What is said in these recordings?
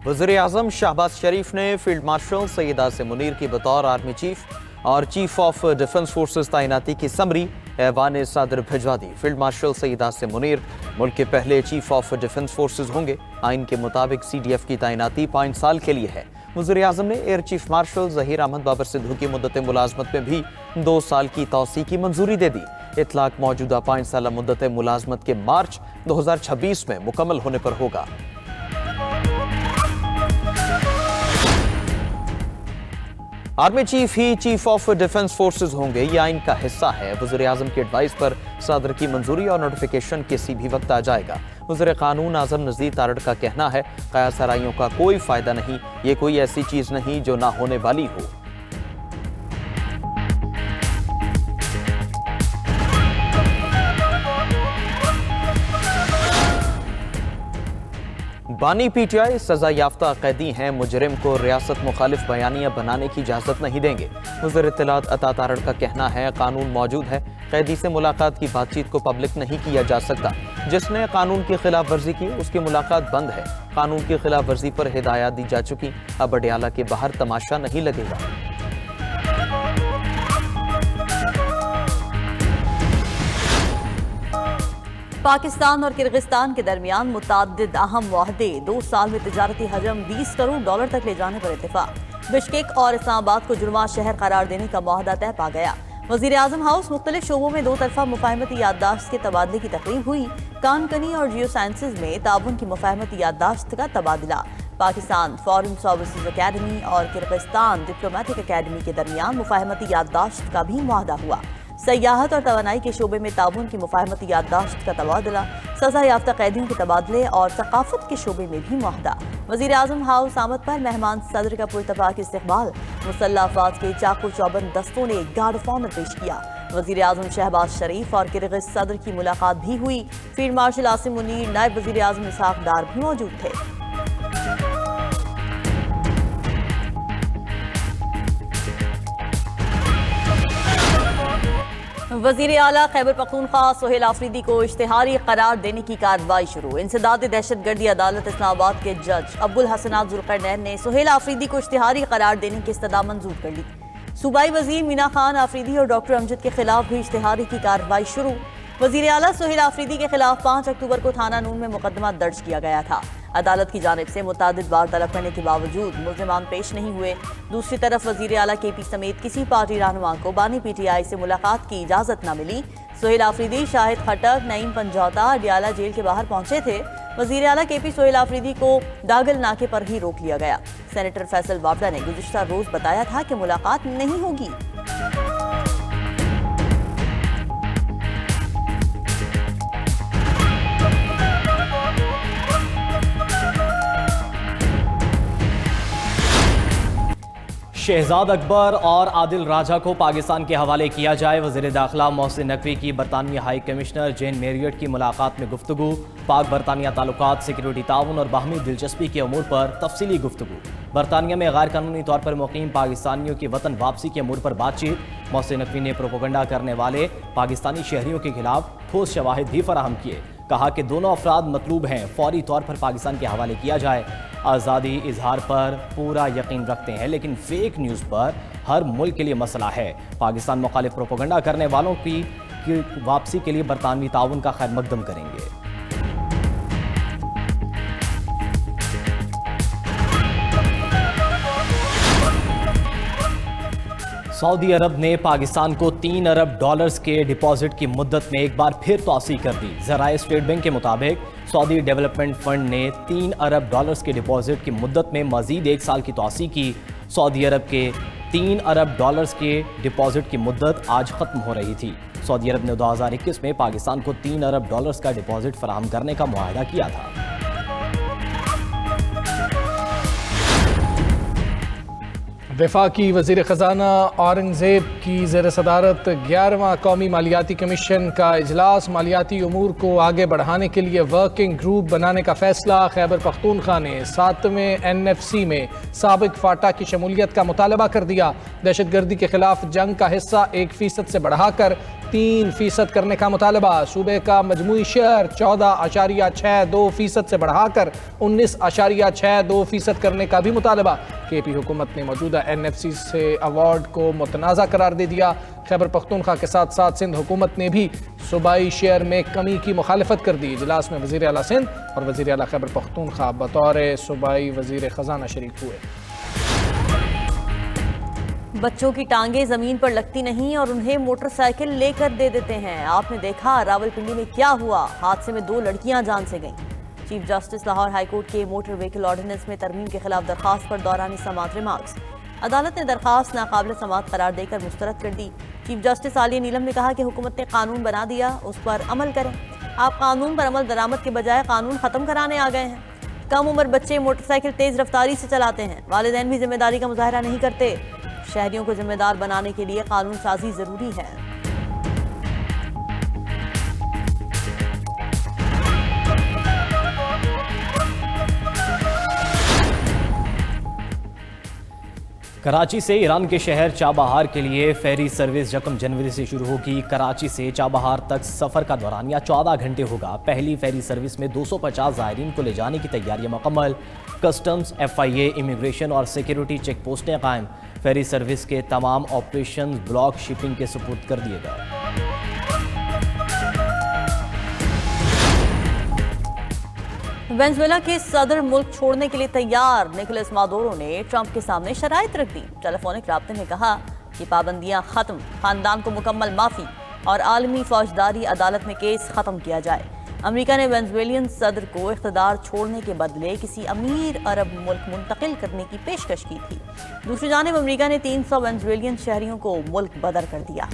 वज़ीर-ए-आज़म शहबाज शरीफ ने field marshal Syed Asim Munir की बतौर आर्मी चीफ और चीफ ऑफ डिफेंस फोर्सेस तैनाती की समरी ऐवान सदर भिजवा दी। फील्ड मार्शल सैयद आसिम मुनीर मुल्क के पहले चीफ ऑफ डिफेंस फोर्सेस होंगे। आइन के मुताबिक CDF की तैनाती 5 साल के लिए है। वज़ीर-ए-आज़म ने air chief marshal Zaheer Ahmed Babar Sidhu की मुद्दत मुलाजमत में भी 2 साल की तौसी की मंजूरी दे दी। इतलाक मौजूदा 5 साल मुद्दत मुलाजमत के मार्च 2026 में मुकम्मल होने पर होगा। Army chief he chief of defence forces होंगे, यह आइन का हिस्सा है। वज़ीर-ए-आज़म की एडवाइस पर सदर की मंजूरी और नोटिफिकेशन किसी भी वक्त आ जाएगा। वज़ीर कानून आज़म नज़ीर तारड़ का कहना है, क़यास आराइयों का कोई फायदा नहीं, ये कोई ऐसी चीज नहीं जो ना होने वाली हो। बानी PTI सजा याफ्ता कैदी हैं, मुजरिम को रियासत मुखालिफ बयानियां बनाने की इजाजत नहीं देंगे। वज़ीर इत्तलात अता तारड़ का कहना है, कानून मौजूद है, कैदी से मुलाकात की बातचीत को पब्लिक नहीं किया जा सकता। जिसने कानून की खिलाफ वर्जी की उसकी मुलाकात बंद है। कानून की खिलाफ वर्जी पर हिदायत दी जा चुकी, अब अडयाला के बाहर तमाशा नहीं लगेगा। पाकिस्तान और किर्गिस्तान के दरमियान मुताद्दिद अहम मुआहदे 2 साल में तिजारती हजम $20 करोड़ तक ले जाने पर इत्तेफाक। बिश्केक और इस्लामाबाद को जुड़वां शहर करार देने का मुआहदा तय पा गया। वज़ीर-ए-आज़म हाउस मुख्तलिफ शोबों में 2 तरफा मुफाहमती याददाश्त के तबादले की तकरीब हुई। कानकनी और जियो साइंसेज में ताउन की मुफाहमती याददाश्त का तबादला। पाकिस्तान फॉरेन सर्विसेज अकेडमी और किर्गिस्तान डिप्लोमेटिक अकेडमी के दरमियान मुफाहमती याददाश्त का भी मुआहदा हुआ। सयाहत और तवानाई के शोबे में ताउन की मुफाहमती याददाश्त का तबादला, सजा याफ्ता कैदियों के तबादले और सकाफत के शोबे में भी मुआहदा। वज़ीर-ए-आज़म हाउस आमद पर मेहमान सदर का पुरतफाक इस्तकबाल। मुसल्लह अफवाज के चाकू चौबंद दस्तों ने गार्ड ऑफ ऑनर पेश किया। वज़ीर-ए-आज़म शहबाज शरीफ और किर्गिज़ सदर की मुलाकात भी हुई। फील्ड मार्शल आसिम मुनीर, नायब वज़ीर-ए-आज़म इसहाक डार भी मौजूद थे। वज़ीर आला खैबर पख्तूनख्वा सोहेल आफरीदी को इश्तिहारी करार देने की कार्रवाई शुरू। इंसदाद दहशतगर्दी अदालत इस्लामाबाद के जज अब्दुल हसनात जुल्करनैन ने सोहेल आफरीदी को इश्तिहारी करार देने की इस्तदा मंजूर कर ली। सूबाई वजीर मीना खान आफरीदी और डॉक्टर अमजद के खिलाफ भी इश्तिहारी की कार्रवाई शुरू। वज़ीर आला सोहेल आफरीदी के खिलाफ 5 अक्टूबर को थाना नून में मुकदमा दर्ज किया गया था। अदालत की जानिब से मुतादिद बार तलब करने के बावजूद मुल्ज़िमान पेश नहीं हुए। दूसरी तरफ वज़ीर आला KP समेत किसी पार्टी रहनुमा को बानी PTI से मुलाकात की इजाज़त न मिली। सोहेल आफरीदी, शाहिद खट्टक, नईम पंजौता अडयाला जेल के बाहर पहुंचे थे। वज़ीर आला KP सोहेल आफरीदी को दागल नाके पर ही रोक लिया गया। सेनेटर फैसल वावड़ा ने गुज़िश्ता रोज़ बताया था कि मुलाकात नहीं होगी। शहजाद अकबर और आदिल राजा को पाकिस्तान के हवाले किया जाए। वज़ीर दाखिला मोहसिन नकवी की बरतानिया हाई कमिश्नर जेन मेरियट की मुलाकात में गुफ्तगू। पाक बरतानिया ताल्लुकात, सिक्योरिटी ताउन और बाहमी दिलचस्पी के अमूर पर तफसीली गुफ्तगू। बरतानिया में गैर कानूनी तौर पर मुकीम पाकिस्तानियों की वतन वापसी के अमूर पर बातचीत। मोहसिन नकवी ने प्रोपोगंडा करने वाले पाकिस्तानी शहरियों के खिलाफ ठोस शवाहिद भी फराहम किए। कहा कि दोनों अफराद मतलूब हैं, फौरी तौर पर पाकिस्तान के हवाले किया जाए। आज़ादी इजहार पर पूरा यकीन रखते हैं, लेकिन फेक न्यूज़ पर हर मुल्क के लिए मसला है। पाकिस्तान मुखालिफ प्रोपोगंडा करने वालों की वापसी के लिए बरतानवी ताउन का खैर मकदम करेंगे। सऊदी अरब ने पाकिस्तान को $3 अरब के डिपॉजिट की मुद्दत में एक बार फिर तौसी कर दी। ज़राए स्टेट बैंक के मुताबिक सऊदी डेवलपमेंट फंड ने $3 अरब के डिपॉजिट की मुद्दत में मजीद 1 साल की तौसी की। सऊदी अरब के $3 अरब के डिपॉजिट की मुद्दत आज ख़त्म हो रही थी। सऊदी अरब ने 2021 में पाकिस्तान को $3 अरब का डिपॉजिट फराहम करने का मुआहदा किया था। वफाकी वज़ीर ख़जाना औरंगज़ेब की ज़ेर सदारत 11वां कौमी मालियाती कमीशन का इजलास। मालियाती उमूर को आगे बढ़ाने के लिए वर्किंग ग्रुप बनाने का फैसला। खैबर पख्तूनख्वा ने 7वें NFC में साबिक फाटा की शमूलियत का मुतालबा कर दिया। दहशतगर्दी के खिलाफ जंग का हिस्सा 1% से बढ़ाकर 3% करने का मुतालबा। सूबे का मजमूई शेयर 14.62% से बढ़ाकर 19.62% करने का भी मुतालबा। KP हुकूमत ने मौजूदा NFC से अवार्ड को मुतनाज़ा करार दे दिया। खैबर पख्तूनख्वा के साथ साथ सिंध हुकूमत ने भी सूबाई शेयर में कमी की मुखालफत कर दी। इजलास में वज़ीर आला सिंध और वज़ीर आला खैबर पख्तूनख्वा बतौर सूबाई वज़ीर ख़जाना शरीक हुए। बच्चों की टांगे जमीन पर लगती नहीं और उन्हें मोटरसाइकिल लेकर दे देते हैं। आपने देखा रावलपिंडी में क्या हुआ, हादसे में 2 लड़कियां जान से गईं। चीफ जस्टिस लाहौर हाईकोर्ट के मोटर व्हीकल ऑर्डिनेंस में तरमीम के खिलाफ दरखास्त पर दौरानी समाअत रिमार्क्स। अदालत ने दरखास्त नाकाबिल समाअत करार देकर मुस्तरद कर दी। चीफ जस्टिस आलिया नीलम ने कहा कि हुकूमत ने कानून बना दिया, उस पर अमल करें। आप कानून पर अमल दरामद के बजाय कानून खत्म कराने आ गए हैं। कम उम्र बच्चे मोटरसाइकिल तेज रफ्तारी से चलाते हैं, वालिदैन भी जिम्मेदारी का मुजाहरा नहीं करते। शहरियों को जिम्मेदार बनाने के लिए कानून साजी जरूरी है। कराची से ईरान के शहर चाबहार के लिए फेरी सर्विस 1 जनवरी से शुरू होगी। कराची से चाबहार तक सफर का दौरानिया 14 घंटे होगा। पहली फेरी सर्विस में 250 ज़ायरीन को ले जाने की तैयारियां मुकम्मल। कस्टम्स, FIA, इमिग्रेशन और सिक्योरिटी चेक पोस्टें कायम। फेरी सर्विस के तमाम ऑपरेशन ब्लॉक शिपिंग के सुपुर्द कर दिए गए। वेनेजुएला के सदर मुल्क छोड़ने के लिए तैयार। निकोलस मादुरो ने ट्रंप के सामने शराइत रख दी। टेलीफोनिक राब्ते में कहा कि पाबंदियां खत्म, खानदान को मुकम्मल माफी और आलमी फौजदारी अदालत में केस खत्म किया जाए। अमेरिका ने वेनेजुएलियन सदर को इख्तिदार छोड़ने के बदले किसी अमीर अरब मुल्क मुंतकिल करने की पेशकश की थी। दूसरी जानिब अमेरिका ने 300 वेनेजुएलियन शहरियों को मुल्क बदर कर दिया।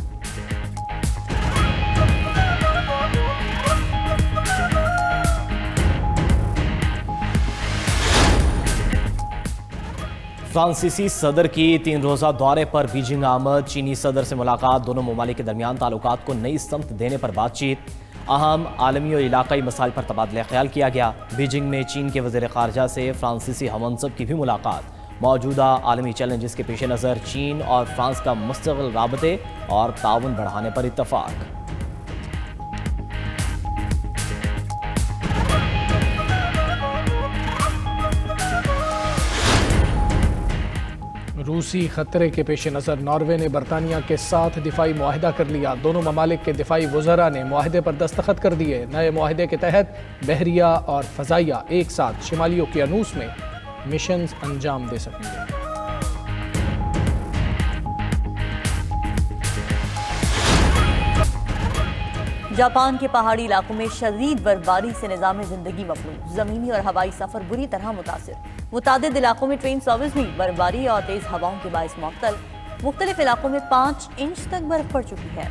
फ्रांसीसी सदर की 3 रोज़ा दौरे पर बीजिंग आमद। चीनी सदर से मुलाकात, दोनों ममालिक के दरमियान ताल्लुकात को नई समत देने पर बातचीत। अहम आलमी और इलाकाई मसाइल पर तबादला ख्याल किया गया। बीजिंग में चीन के वज़ीर ख़ारजा से फ्रांसीसी हममंसब की भी मुलाकात। मौजूदा आलमी चैलेंजेस के पेश नज़र चीन और फ्रांस का मुस्तक़िल राबते और ताउन बढ़ाने पर इत्तफ़ाक़। रूसी खतरे के पेश नज़र नॉर्वे ने बरतानिया के साथ दिफाई मुआहिदा कर लिया। दोनों ममालिक के दिफाई वज़रा ने मुआहिदे पर दस्तखत कर दिए। नए मुआहिदे के तहत बहरिया और फ़ज़ाइया एक साथ शिमाली ओकियानूस में मिशन अंजाम दे सकेंगे। जापान के पहाड़ी इलाकों में शदीद बर्फबारी से निज़ाम ज़िंदगी मफलूज। ज़मीनी और हवाई सफ़र बुरी तरह मुतासिर। मुतादिद इलाकों में ट्रेन सर्विस भी बर्फबारी और तेज़ हवाओं के बाइस मुअत्तल। मुख्तलिफ इलाकों में 5 इंच तक बर्फ पड़ चुकी है।